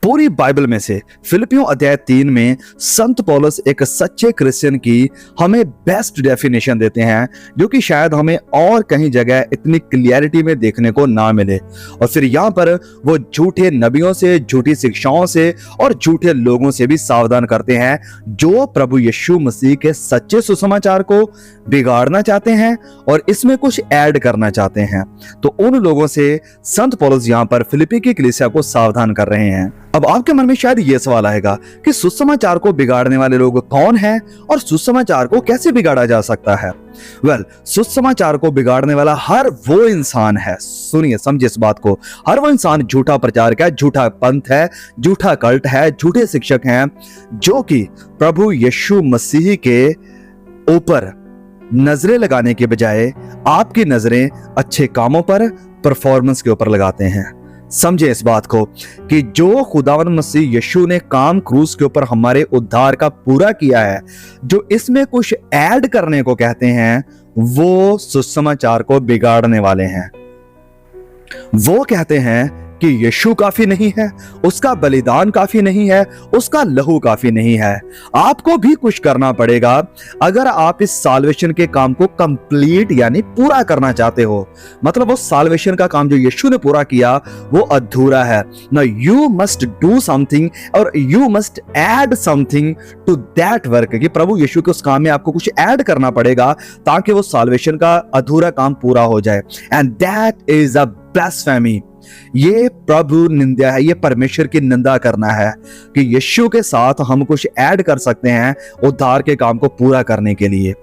पूरी बाइबल में से फिलिपियों अध्याय 3 में संत पौलुस एक सच्चे क्रिश्चियन की हमें बेस्ट डेफिनेशन देते हैं, जो कि शायद हमें और कहीं जगह इतनी क्लियरिटी में देखने को ना मिले। और फिर यहाँ पर वो झूठे नबियों से, झूठी शिक्षाओं से और झूठे लोगों से भी सावधान करते हैं, जो प्रभु यीशु मसीह के सच्चे सुसमाचार को बिगाड़ना चाहते हैं और इसमें कुछ ऐड करना चाहते हैं। तो उन लोगों से संत पौलुस यहाँ पर फिलिप्पी की कलीसिया को सावधान कर रहे हैं। अब आपके मन में शायद ये सवाल आएगा कि सुसमाचार को बिगाड़ने वाले लोग कौन हैं और सुसमाचार को कैसे बिगाड़ा जा सकता है। सुसमाचार को बिगाड़ने वाला हर वो इंसान है, सुनिए समझिए इस बात को, हर वो इंसान झूठा प्रचारक है, झूठा पंथ है, झूठा कल्ट है, झूठे शिक्षक हैं, जो कि प्रभु यीशु मसीह के ऊपर नजरें लगाने के बजाय आपकी नजरें अच्छे कामों पर, परफॉर्मेंस के ऊपर लगाते हैं। समझे इस बात को कि जो खुदावंद मसीह यीशु ने काम क्रूस के ऊपर हमारे उद्धार का पूरा किया है, जो इसमें कुछ ऐड करने को कहते हैं, वो सुसमाचार को बिगाड़ने वाले हैं। वो कहते हैं कि यीशु काफी नहीं है, उसका बलिदान काफी नहीं है, उसका लहू काफी नहीं है, आपको भी कुछ करना पड़ेगा अगर आप इस साल्वेशन के काम को कंप्लीट यानी पूरा करना चाहते हो। मतलब वो साल्वेशन का काम जो यीशु ने पूरा किया वो अधूरा है ना। यू मस्ट डू समथिंग और you must add something to that work, कि प्रभु यीशु के उस काम में आपको कुछ ऐड करना पड़ेगा ताकि वो साल्वेशन का अधूरा काम पूरा हो जाए। And that is a blasphemy. ये प्रभु निंदा है, ये परमेश्वर की निंदा करना है कि यीशु के साथ हम कुछ ऐड कर सकते हैं उद्धार के काम को पूरा करने के लिए।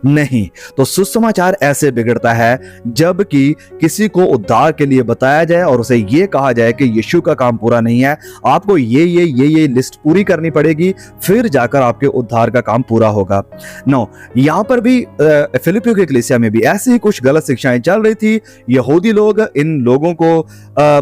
नहीं, तो सुसमाचार ऐसे बिगड़ता है जबकि किसी को उद्धार के लिए बताया जाए और उसे ये कहा जाए कि यीशु का काम पूरा नहीं है, आपको ये लिस्ट पूरी करनी पड़ेगी, फिर जाकर आपके उद्धार का काम पूरा होगा। नो, यहाँ पर भी फिलिपियों की कलीसिया में भी ऐसी ही कुछ गलत शिक्षाएं चल रही थी। यहूदी लोग इन लोगों को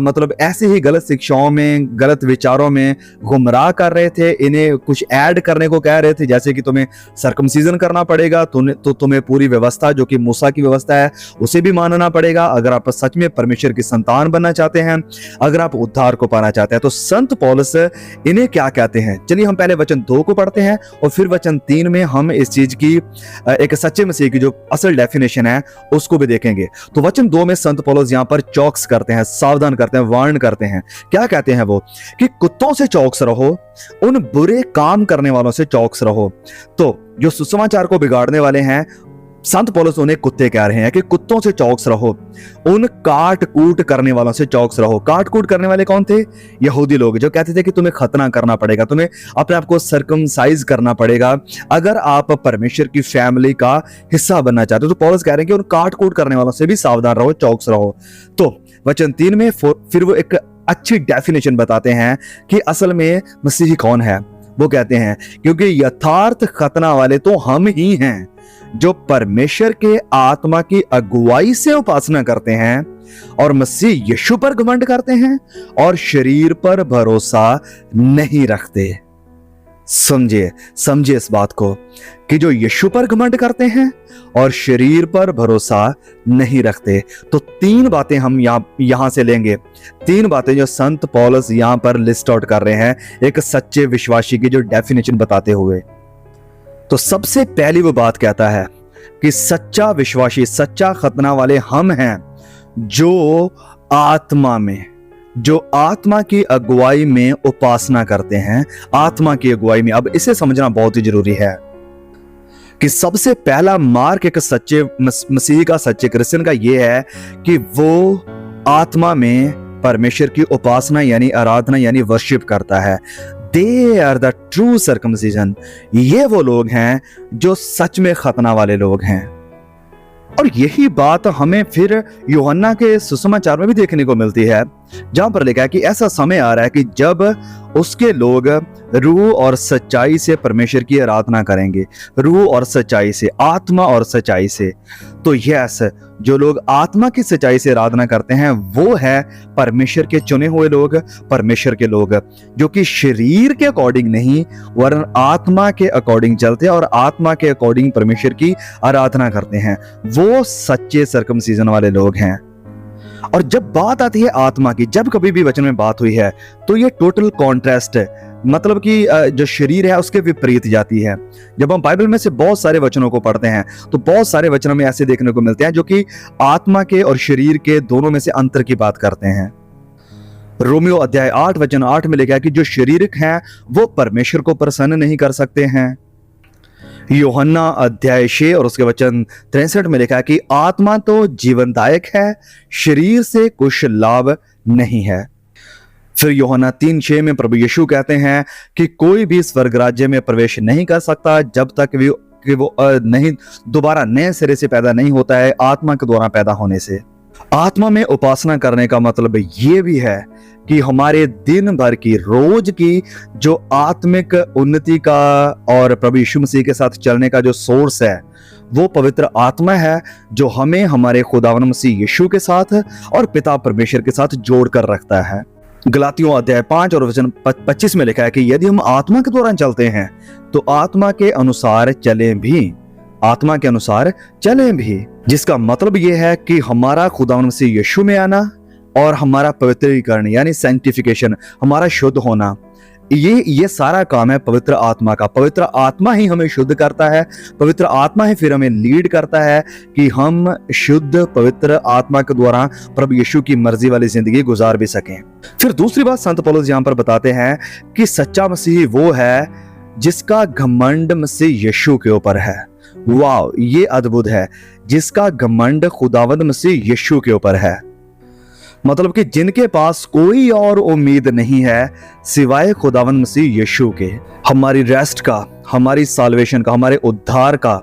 मतलब ऐसी ही गलत शिक्षाओं में, गलत विचारों में गुमराह कर रहे थे, इन्हें कुछ ऐड करने को कह रहे थे, जैसे कि तुम्हें सर्कमसीजन करना पड़ेगा, तो तुम्हें पूरी व्यवस्था जो कि मूसा की व्यवस्था है उसे भी मानना पड़ेगा अगर आप सच में परमेश्वर की संतान बनना चाहते हैं, अगर आप उद्धार को पाना चाहते हैं। तो संत पौलुस इन्हें क्या कहते हैं, चलिए हम पहले वचन 2 को पढ़ते हैं और फिर वचन 3 में हम इस चीज की एक सच्चे मसीह की जो असल डेफिनेशन है उसको भी देखेंगे। तो वचन 2 में संत पौलुस यहाँ पर चौकस करते हैं, सावधान करते हैं, वार्न करते हैं। क्या कहते हैं वो कि कुत्तों से चौकस रहो, उन बुरे काम करने वालों से चौकस रहो। तो जो सुसमाचार को बिगाड़ने वाले हैं, संत पौलुस उन्हें कुत्ते कह रहे हैं कि कुत्तों से चौकस रहो, उन काट कूट करने वालों से चौकस रहो। काट कूट करने वाले कौन थे? यहूदी लोग, जो कहते थे कि तुम्हें खतना करना पड़ेगा, तुम्हें अपने आप को सर्कमसाइज करना पड़ेगा अगर आप परमेश्वर की फैमिली का हिस्सा बनना चाहते हो। तो पौलुस कह रहे हैं कि उन काट कूट करने वालों से भी सावधान रहो, चौकस रहो। तो वचन 3 में फिर वो एक अच्छी डेफिनेशन बताते हैं कि असल में मसीही कौन है। वो कहते हैं क्योंकि यथार्थ खतना वाले तो हम ही हैं, जो परमेश्वर के आत्मा की अगुवाई से उपासना करते हैं और मसीह यीशु पर घमंड करते हैं और शरीर पर भरोसा नहीं रखते। समझिए इस बात को कि जो यीशु पर घमंड करते हैं और शरीर पर भरोसा नहीं रखते। तो 3 बातें हम यहां से लेंगे, 3 बातें जो संत पौलुस यहां पर लिस्ट आउट कर रहे हैं एक सच्चे विश्वासी की जो डेफिनेशन बताते हुए। तो सबसे पहली वो बात कहता है कि सच्चा विश्वासी, सच्चा खतना वाले हम हैं जो आत्मा की अगुवाई में उपासना करते हैं। आत्मा की अगुवाई में, अब इसे समझना बहुत ही जरूरी है कि सबसे पहला मार्क एक सच्चे मसीह का, सच्चे क्रिश्चियन का यह है कि वो आत्मा में परमेश्वर की उपासना यानी आराधना यानी वर्शिप करता है। They are the true circumcision। ये वो लोग हैं जो सच में खतना वाले लोग हैं। और यही बात हमें फिर यूहन्ना के सुसमाचार में भी देखने को मिलती है, जहां पर लिखा है कि ऐसा समय आ रहा है कि जब उसके लोग रूह और सच्चाई से परमेश्वर की आराधना करेंगे, रूह और सच्चाई से, आत्मा और सच्चाई से। तो यस, जो लोग आत्मा की सच्चाई से आराधना करते हैं वो है परमेश्वर के चुने हुए लोग, परमेश्वर के लोग जो कि शरीर के अकॉर्डिंग नहीं वरन आत्मा के अकॉर्डिंग चलते हैं और आत्मा के अकॉर्डिंग परमेश्वर की आराधना करते हैं। वो सच्चे सर्कमसीजन वाले लोग हैं। और जब बात आती है आत्मा की, जब कभी भी वचन में बात हुई है तो ये टोटल कॉन्ट्रास्ट है, मतलब कि जो शरीर है उसके विपरीत जाती है। जब हम बाइबल में से बहुत सारे वचनों को पढ़ते हैं तो बहुत सारे वचनों में ऐसे देखने को मिलते हैं जो कि आत्मा के और शरीर के दोनों में से अंतर की बात करते हैं। रोमियो अध्याय 8 वचन 8 में लिखा है कि जो शारीरिक हैं वो परमेश्वर को प्रसन्न नहीं कर सकते हैं। यूहन्ना अध्याय 6 और उसके वचन 63 में लिखा है कि आत्मा तो जीवनदायक है, शरीर से कुछ लाभ नहीं है। फिर यूहन्ना 3:6 में प्रभु यीशु कहते हैं कि कोई भी स्वर्ग राज्य में प्रवेश नहीं कर सकता जब तक वो नहीं दोबारा नए सिरे से पैदा नहीं होता है, आत्मा के द्वारा पैदा होने से। आत्मा में उपासना करने का मतलब ये भी है कि हमारे दिन भर की रोज की जो आत्मिक उन्नति का और प्रभु यीशु मसीह के साथ चलने का जो सोर्स है वो पवित्र आत्मा है, जो हमें हमारे खुदावंद मसीह यीशु के साथ और पिता परमेश्वर के साथ जोड़ कर रखता है। गलातियों अध्याय 5 और वचन 25 में लिखा है कि यदि हम आत्मा के द्वारा चलते हैं तो आत्मा के अनुसार चलें भी, आत्मा के अनुसार चलें भी, जिसका मतलब यह है कि हमारा खुदावंद मसीह यीशु में आना और हमारा पवित्रीकरण यानी सैंक्टिफिकेशन, हमारा शुद्ध होना, ये सारा काम है पवित्र आत्मा का। पवित्र आत्मा ही हमें शुद्ध करता है, पवित्र आत्मा ही फिर हमें लीड करता है कि हम शुद्ध पवित्र आत्मा के द्वारा प्रभु यीशु की मर्जी वाली जिंदगी गुजार भी सकें। फिर दूसरी बात संत पौलुस यहाँ पर बताते हैं कि सच्चा मसीही वो है जिसका घमंड मसीह यीशु के ऊपर है। वाह, ये अद्भुत है, जिसका घमंड खुदावंद मसीह यीशु के ऊपर है, मतलब कि जिनके पास कोई और उम्मीद नहीं है सिवाय खुदावंद मसीह यीशु के। हमारी रेस्ट का, हमारी साल्वेशन का, हमारे उद्धार का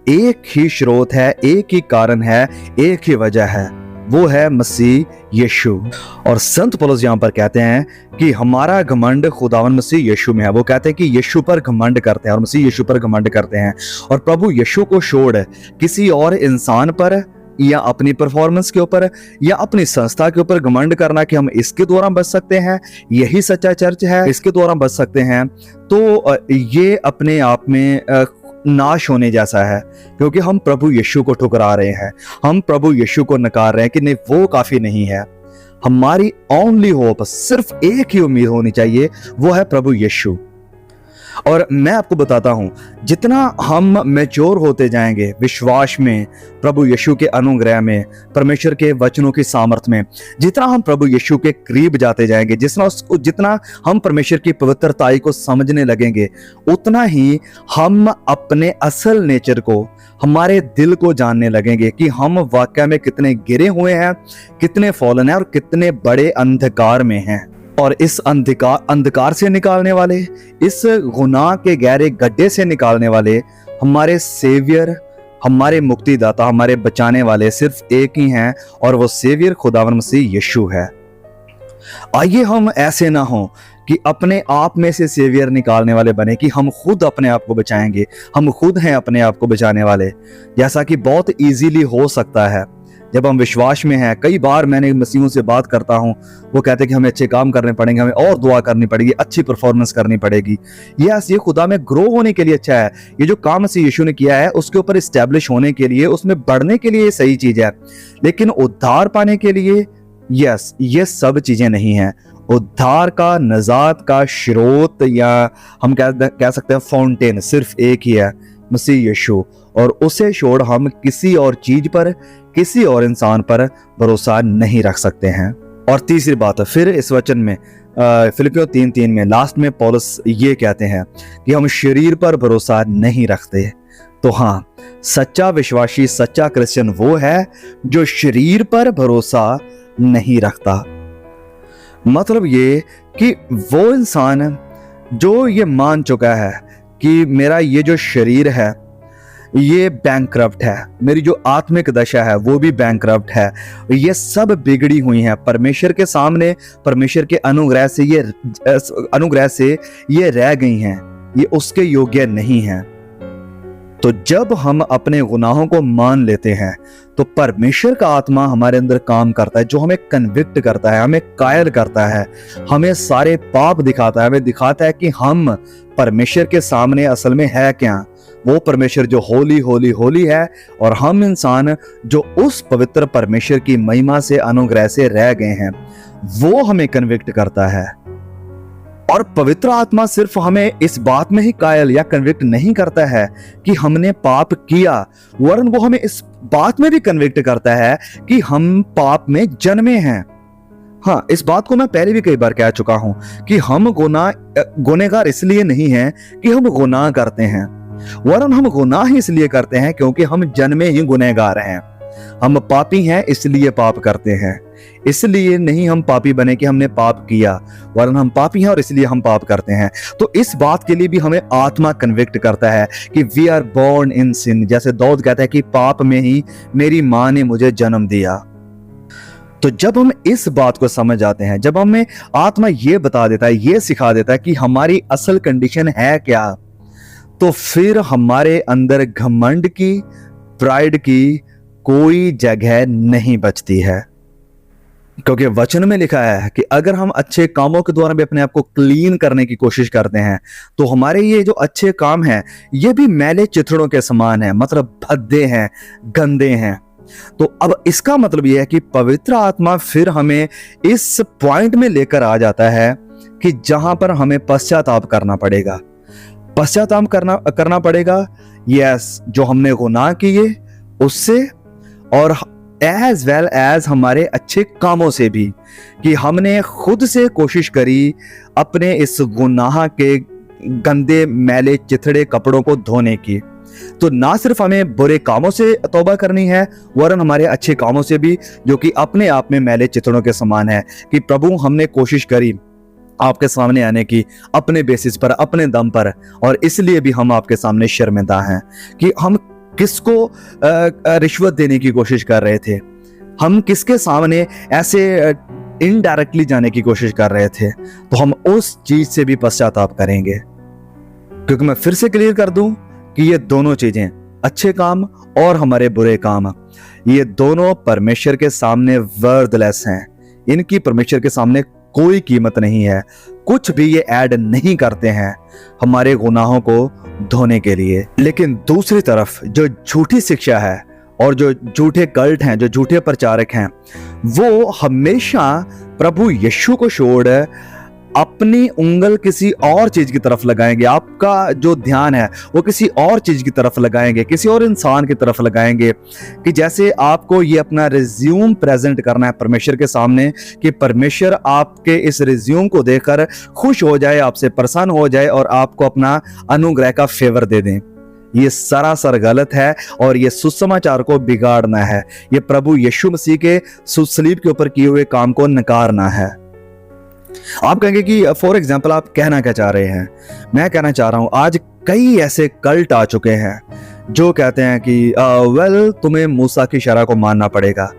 एक ही स्रोत है, एक ही कारण है, एक ही वजह है, वो है मसीह यीशु। और संत पौलुस यहाँ पर कहते हैं कि हमारा घमंड खुदावंद मसीह यीशु में है। वो कहते हैं कि यीशु पर घमंड करते हैं और मसीह यीशु पर घमंड करते हैं, और प्रभु यीशु को छोड़ किसी और इंसान पर या अपनी परफॉर्मेंस के ऊपर या अपनी संस्था के ऊपर घमंड करना कि हम इसके द्वारा बच सकते हैं, यही सच्चा चर्च है, इसके द्वारा बच सकते हैं, तो ये अपने आप में नाश होने जैसा है, क्योंकि हम प्रभु यीशु को ठुकरा रहे हैं, हम प्रभु यीशु को नकार रहे हैं कि नहीं, वो काफी नहीं है। हमारी ओनली होप, सिर्फ एक ही उम्मीद होनी चाहिए, वो है प्रभु यीशु। और मैं आपको बताता हूं, जितना हम मैच्योर होते जाएंगे विश्वास में, प्रभु यीशु के अनुग्रह में, परमेश्वर के वचनों की सामर्थ में, जितना हम प्रभु यीशु के करीब जाते जाएंगे, जितना हम परमेश्वर की पवित्रताई को समझने लगेंगे, उतना ही हम अपने असल नेचर को, हमारे दिल को जानने लगेंगे कि हम वाकई में कितने गिरे हुए हैं, कितने फॉलन हैं और कितने बड़े अंधकार में हैं। और इस अंधकार से निकालने वाले, इस गुनाह के गहरे गड्ढे से निकालने वाले हमारे सेवियर, हमारे मुक्तिदाता, हमारे बचाने वाले सिर्फ एक ही हैं, और वो सेवियर खुदावंद मसीह यीशु है। आइए हम ऐसे ना हो कि अपने आप में से सेवियर निकालने वाले बने कि हम खुद अपने आप को बचाएंगे, हम खुद हैं अपने आप को बचाने वाले, जैसा कि बहुत इजीली हो सकता है जब हम विश्वास में हैं। कई बार मैंने मसीहों से बात करता हूं, वो कहते हैं कि हमें अच्छे काम करने पड़ेंगे, हमें और दुआ करनी पड़ेगी, अच्छी परफॉर्मेंस करनी पड़ेगी। ये खुदा में ग्रो होने के लिए अच्छा है, ये जो काम मसीह यीशु ने किया है उसके ऊपर इस्टेब्लिश होने के लिए, उसमें बढ़ने के लिए सही चीज है, लेकिन उद्धार पाने के लिए ये सब चीजें नहीं हैं। उद्धार का, नजात का स्रोत, या हम कह सकते हैं फाउंटेन, सिर्फ एक ही है, मसीह यीशु, और उसे छोड़ हम किसी और चीज पर, किसी और इंसान पर भरोसा नहीं रख सकते हैं। और तीसरी बात, फिर इस वचन में फिलिपियों 3:3 में लास्ट में पौलुस ये कहते हैं कि हम शरीर पर भरोसा नहीं रखते। तो हाँ, सच्चा विश्वासी, सच्चा क्रिश्चियन वो है जो शरीर पर भरोसा नहीं रखता। मतलब ये कि वो इंसान जो ये मान चुका है कि मेरा ये जो शरीर है ये बैंकरप्ट है, मेरी जो आत्मिक दशा है वो भी बैंकरप्ट है, ये सब बिगड़ी हुई है परमेश्वर के सामने, परमेश्वर के अनुग्रह से ये रह गई हैं, ये उसके योग्य नहीं हैं। तो जब हम अपने गुनाहों को मान लेते हैं तो परमेश्वर का आत्मा हमारे अंदर काम करता है, जो हमें कन्विक्ट करता है, हमें कायल करता है, हमें सारे पाप दिखाता है, हमें दिखाता है कि हम परमेश्वर के सामने असल में है क्या, वो परमेश्वर जो होली होली होली है, और हम इंसान जो उस पवित्र परमेश्वर की महिमा से अनुग्रह से रह गए हैं, वो हमें कन्विक्ट करता है। और पवित्र आत्मा सिर्फ हमें इस बात में ही कायल या कन्विक्ट नहीं करता है कि हमने पाप किया, वरन वो हमें इस बात में भी कन्विक्ट करता है कि हम पाप में जन्मे हैं। हाँ, इस बात को मैं पहले भी कई बार कह चुका हूं कि हम गुनहगार इसलिए नहीं हैं कि हम गुनाह करते हैं, वरन हम गुनाह ही इसलिए करते हैं क्योंकि हम जन्मे ही गुनहगार हैं। हम पापी हैं इसलिए पाप करते हैं, इसलिए नहीं हम पापी बने कि हमने पाप किया, वरन हम पापी हैं और इसलिए हम पाप करते हैं। तो इस बात के लिए भी हमें आत्मा कन्विक्ट करता है कि वी आर बोर्न इन सिन। जैसे दाऊद कहता है कि पाप में ही मेरी मां ने मुझे जन्म दिया। तो जब हम इस बात को समझ जाते हैं, जब हमें आत्मा ये बता देता है, ये सिखा देता है कि हमारी असल कंडीशन है क्या, तो फिर हमारे अंदर घमंड की, प्राइड की कोई जगह नहीं बचती है। क्योंकि वचन में लिखा है कि अगर हम अच्छे कामों के द्वारा भी अपने आप को क्लीन करने की कोशिश करते हैं, तो हमारे ये जो अच्छे काम हैं ये भी मैले चिथड़ों के समान है, मतलब भद्दे हैं, गंदे हैं। तो अब इसका मतलब यह है कि पवित्र आत्मा फिर हमें इस पॉइंट में लेकर आ जाता है कि जहां पर हमें पश्चाताप करना पड़ेगा। पश्चाताप करना पड़ेगा, यस, जो हमने गुनाह किए उससे, और एज वेल एज हमारे अच्छे कामों से भी, कि हमने खुद से कोशिश करी अपने इस गुनाह के गंदे मैले चिथड़े कपड़ों को धोने की। तो ना सिर्फ हमें बुरे कामों से तौबा करनी है, वरन हमारे अच्छे कामों से भी, जो कि अपने आप में मैले चिथड़ों के समान है, कि प्रभु हमने कोशिश करी आपके सामने आने की अपने बेसिस पर, अपने दम पर, और इसलिए भी हम आपके सामने शर्मिंदा हैं कि हम किसको रिश्वत देने की कोशिश कर रहे थे, हम किसके सामने ऐसे इनडायरेक्टली जाने की कोशिश कर रहे थे। तो हम उस चीज से भी पश्चाताप करेंगे, क्योंकि मैं फिर से क्लियर कर दूं कि ये दोनों चीजें, अच्छे काम और हमारे बुरे काम, ये दोनों परमेश्वर के सामने वर्थलेस हैं। इनकी परमेश्वर के सामने कोई कीमत नहीं है, कुछ भी ये ऐड नहीं करते हैं हमारे गुनाहों को धोने के लिए। लेकिन दूसरी तरफ जो झूठी शिक्षा है और जो झूठे कल्ट हैं, जो झूठे प्रचारक हैं, वो हमेशा प्रभु यीशु को छोड़ अपनी उंगल किसी और चीज की तरफ लगाएंगे। आपका जो ध्यान है वो किसी और चीज की तरफ लगाएंगे, किसी और इंसान की तरफ लगाएंगे, कि जैसे आपको ये अपना रिज्यूम प्रेजेंट करना है परमेश्वर के सामने, कि परमेश्वर आपके इस रिज्यूम को देखकर खुश हो जाए, आपसे प्रसन्न हो जाए और आपको अपना अनुग्रह का फेवर दे दें। ये सरासर गलत है और ये सुसमाचार को बिगाड़ना है। ये प्रभु यीशु मसीह के सलीब के ऊपर किए हुए काम को नकारना है। आप कहेंगे कि फॉर एग्जाम्पल आप कहना क्या चाह रहे हैं? मैं कहना चाह रहा हूं, आज कई ऐसे कल्ट आ चुके हैं जो कहते हैं कि वेल तुम्हें मूसा की शरह को मानना पड़ेगा।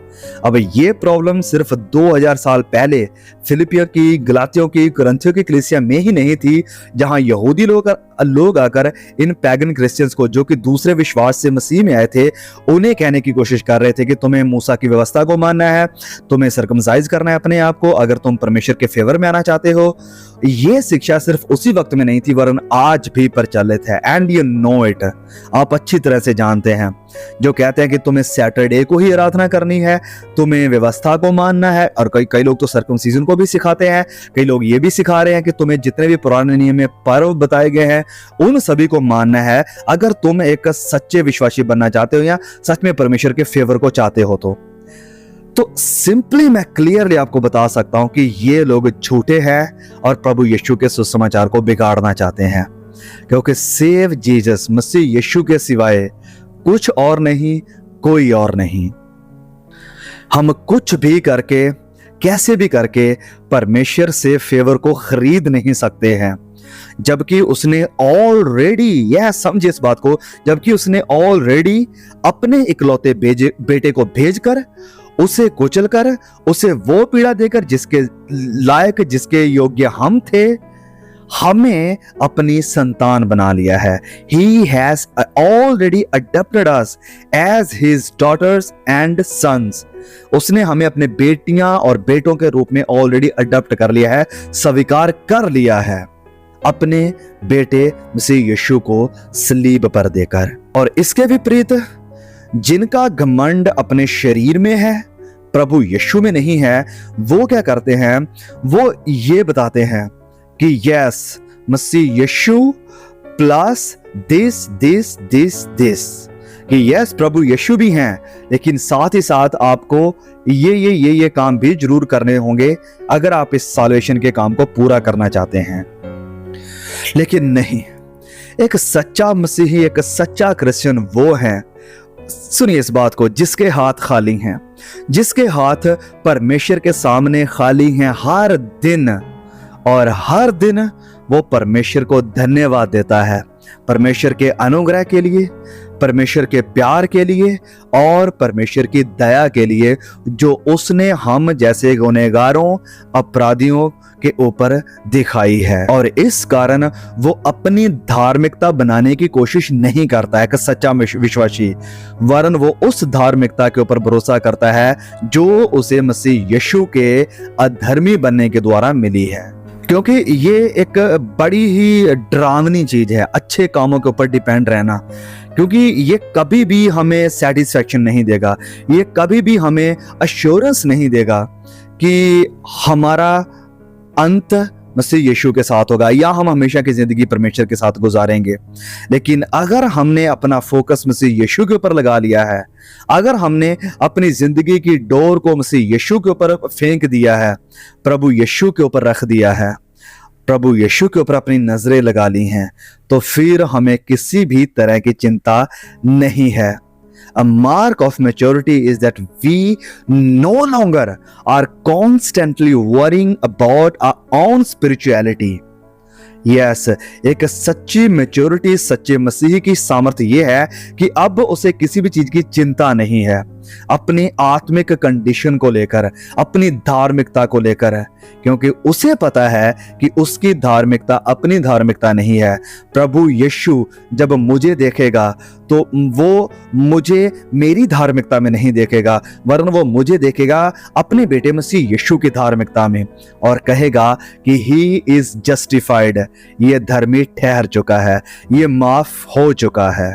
अब ये प्रॉब्लम सिर्फ 2000 साल पहले फिलिपियों की, गलातियों की, कुरिन्थियों की कलीसिया में ही नहीं थी, जहां यहूदी लोग आकर इन पैगन क्रिश्चियंस को, जो कि दूसरे विश्वास से मसीह में आए थे, उन्हें कहने की कोशिश कर रहे थे कि तुम्हें मूसा की व्यवस्था को मानना है, तुम्हें सर्कमसाइज करना है अपने आप को अगर तुम परमेश्वर के फेवर में आना चाहते हो। ये शिक्षा सिर्फ उसी वक्त में नहीं थी, वरन आज भी प्रचलित है, एंड यू नो इट, आप अच्छी तरह से जानते हैं। जो कहते हैं कि तुम्हें सैटरडे को ही आराधना करनी है, तुम्हें व्यवस्था को मानना है, और कई लोग तो सर्कमसीजन को भी सिखाते हैं। कई लोग ये भी सिखा रहे हैं कि तुम्हें जितने भी पुराने नियम में पर्व बताए गए हैं उन सभी को मानना है अगर तुम एक सच्चे विश्वासी बनना चाहते हो या सच में परमेश्वर के फेवर को चाहते हो। तो सिंपली मैं क्लियरली आपको बता सकता हूं कि ये लोग झूठे हैं और प्रभु यीशु के सुसमाचार को बिगाड़ना चाहते हैं, क्योंकि सेव जीसस, मसीह यीशु के सिवाय कुछ और नहीं, कोई और नहीं। हम कुछ भी करके, कैसे भी करके परमेश्वर से फेवर को खरीद नहीं सकते हैं, जबकि उसने ऑलरेडी, यह समझिए इस बात को, जबकि उसने ऑलरेडी अपने इकलौते बेटे को भेजकर, उसे कुचलकर, उसे वो पीड़ा देकर जिसके लायक, जिसके योग्य हम थे, हमें अपनी संतान बना लिया है। He has already adopted us as his daughters and sons. उसने हमें अपने बेटियां और बेटों के रूप में ऑलरेडी अडॉप्ट कर लिया है, स्वीकार कर लिया है। अपने बेटे मसीह यीशु को सलीब पर देकर। और इसके विपरीत जिनका घमंड अपने शरीर में है, प्रभु यीशु में नहीं है, वो क्या करते हैं? वो ये बताते हैं कि यस, मसीह यीशु प्लस दिस कि यस, प्रभु यीशु भी हैं, लेकिन साथ ही साथ आपको ये काम भी जरूर करने होंगे अगर आप इस सॉल्वेशन के काम को पूरा करना चाहते हैं। लेकिन नहीं, एक सच्चा मसीही, एक सच्चा क्रिश्चियन वो है, सुनिए इस बात को, जिसके हाथ खाली हैं, जिसके हाथ परमेश्वर के सामने खाली हैं हर दिन, और हर दिन वो परमेश्वर को धन्यवाद देता है, परमेश्वर के अनुग्रह के लिए, परमेश्वर के प्यार के लिए और परमेश्वर की दया के लिए जो उसने हम जैसे गुनहगारों, अपराधियों के ऊपर दिखाई है। और इस कारण वो अपनी धार्मिकता बनाने की कोशिश नहीं करता है एक सच्चा विश्वासी, वरन वो उस धार्मिकता के ऊपर भरोसा करता है जो उसे मसीह यीशु के अधर्मी बनने के द्वारा मिली है। क्योंकि ये एक बड़ी ही डरावनी चीज है, अच्छे कामों के ऊपर डिपेंड रहना, क्योंकि ये कभी भी हमें सेटिस्फैक्शन नहीं देगा, ये कभी भी हमें अश्योरेंस नहीं देगा कि हमारा अंत मसीह यीशु के साथ होगा या हम हमेशा की जिंदगी परमेश्वर के साथ गुजारेंगे। लेकिन अगर हमने अपना फोकस मसीह यीशु के ऊपर लगा लिया है, अगर हमने अपनी जिंदगी की डोर को मसीह यीशु के ऊपर फेंक दिया है, प्रभु यीशु के ऊपर रख दिया है, प्रभु यीशु के ऊपर अपनी नजरें लगा ली हैं, तो फिर हमें किसी भी तरह की चिंता नहीं है। A mark of maturity is that we no longer are constantly worrying about our own spirituality. Yes, एक सच्ची मैच्योरिटी, सच्चे मसीही की सामर्थ्य यह है कि अब उसे किसी भी चीज की चिंता नहीं है, अपनी आत्मिक कंडीशन को लेकर, अपनी धार्मिकता को लेकर, क्योंकि उसे पता है कि उसकी धार्मिकता अपनी धार्मिकता नहीं है। प्रभु यीशु जब मुझे देखेगा तो वो मुझे मेरी धार्मिकता में नहीं देखेगा, वरन वो मुझे देखेगा अपने बेटे मसीह यीशु की धार्मिकता में, और कहेगा कि ही इज जस्टिफाइड, ये धर्मी ठहर चुका है, ये माफ हो चुका है,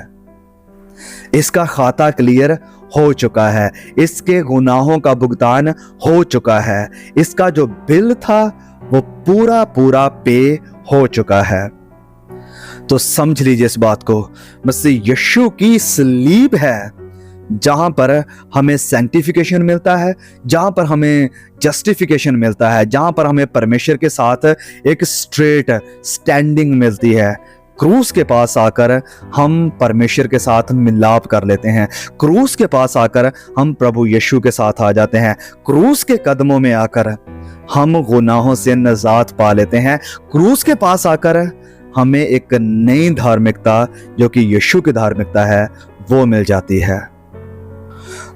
इसका खाता क्लियर हो चुका है, इसके गुनाहों का भुगतान हो चुका है, इसका जो बिल था वो पूरा पूरा पे हो चुका है। तो समझ लीजिए इस बात को, मसीह यीशु की सलीब है जहां पर हमें सैंक्टिफिकेशन मिलता है, जहां पर हमें जस्टिफिकेशन मिलता है, जहां पर हमें परमेश्वर के साथ एक स्ट्रेट स्टैंडिंग मिलती है। क्रूस के पास आकर हम परमेश्वर के साथ मिलाप कर लेते हैं, क्रूस के पास आकर हम प्रभु यीशु के साथ आ जाते हैं, क्रूस के कदमों में आकर हम गुनाहों से निजात पा लेते हैं, क्रूस के पास आकर हमें एक नई धार्मिकता जो कि यीशु की धार्मिकता है वो मिल जाती है।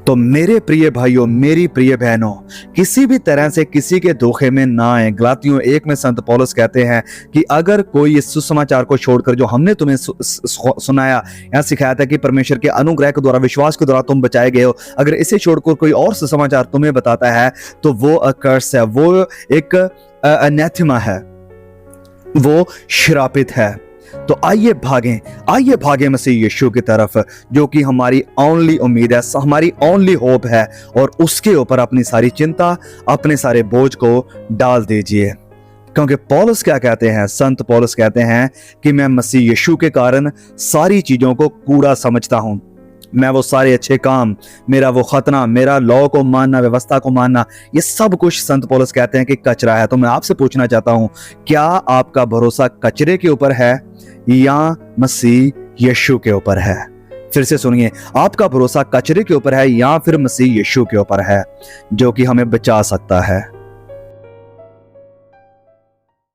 तो मेरे प्रिय भाइयों, मेरी प्रिय बहनों, किसी भी तरह से किसी के धोखे में ना आए। गलातियों 1 में संत पौलुस कहते हैं कि अगर कोई इस सुसमाचार को छोड़कर जो हमने तुम्हें सुनाया या सिखाया था कि परमेश्वर के अनुग्रह के द्वारा, विश्वास के द्वारा तुम बचाए गए हो, अगर इसे छोड़कर कोई और सुसमाचार तुम्हें बताता है तो वो अकर्स है, वो एक अनैथेमा है, वो श्रापित है। तो आइए भागें मसीह यीशु की तरफ, जो कि हमारी ओनली उम्मीद है, हमारी ओनली होप है, और उसके ऊपर अपनी सारी चिंता, अपने सारे बोझ को डाल दीजिए। क्योंकि पौलुस क्या कहते हैं, संत पौलुस कहते हैं कि मैं मसीह यीशु के कारण सारी चीजों को कूड़ा समझता हूं। मैं वो सारे अच्छे काम, मेरा वो खतना, मेरा लॉ को मानना, व्यवस्था को मानना, ये सब कुछ संत पौलुस कहते हैं कि कचरा है। तो मैं आपसे पूछना चाहता हूं, क्या आपका भरोसा कचरे के ऊपर है या मसीह यीशु के ऊपर है? फिर से सुनिए, आपका भरोसा कचरे के ऊपर है या फिर मसीह यीशु के ऊपर है, जो कि हमें बचा सकता है।